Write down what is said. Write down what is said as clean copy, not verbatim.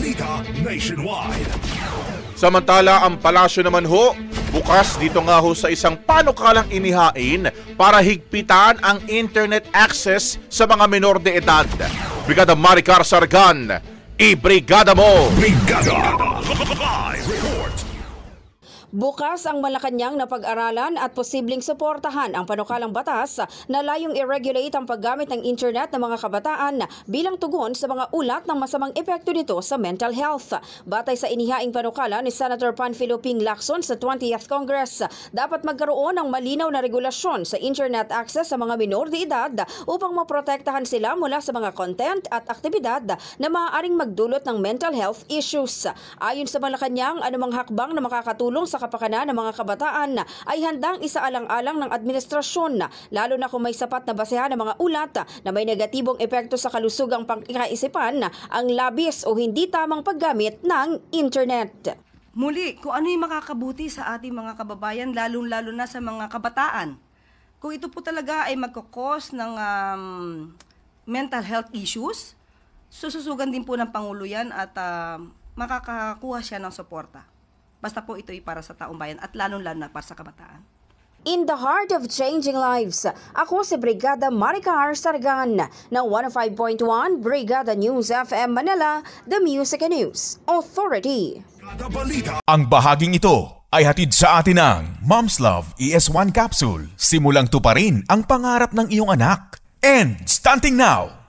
balita nationwide. Samantala, ang palasyo naman ho, bukas dito nga ho sa isang panukalang inihain para higpitan ang internet access sa mga menor de edad. Brigada Maricar Sargan, i-brigada mo! Brigada! Live report! Bukas ang Malacanang na pag-aralan at posibleng suportahan ang panukalang batas na layong i-regulate ang paggamit ng internet ng mga kabataan bilang tugon sa mga ulat ng masamang epekto nito sa mental health. Batay sa inihaing panukala ni Senator Panfilo Ping Lacson sa 20th Congress, dapat magkaroon ng malinaw na regulasyon sa internet access sa mga minor de edad upang maprotektahan sila mula sa mga content at aktibidad na maaaring magdulot ng mental health issues. Ayon sa Malacanang, anumang hakbang na makakatulong sa kapakanan ng mga kabataan ay handang isaalang-alang ng administrasyon, lalo na kung may sapat na basehan ng mga ulat na may negatibong epekto sa kalusugang pangkaisipan, ang labis o hindi tamang paggamit ng internet. Muli, kung ano yung makakabuti sa ating mga kababayan, lalong-lalo na sa mga kabataan. Kung ito po talaga ay magkakos ng mental health issues, sususugan din po ng Pangulo yan at makakakuha siya ng suporta. Basta po ito ay para sa taong bayan at lalong-lalo na para sa kabataan. In the heart of changing lives, ako si Brigada Maricar Sargan ng 105.1 Brigada News FM Manila, The Music and News Authority. Ang bahaging ito ay hatid sa atin ng Mom's Love ES1 Capsule. Simulang tuparin ang pangarap ng iyong anak. And stunting now!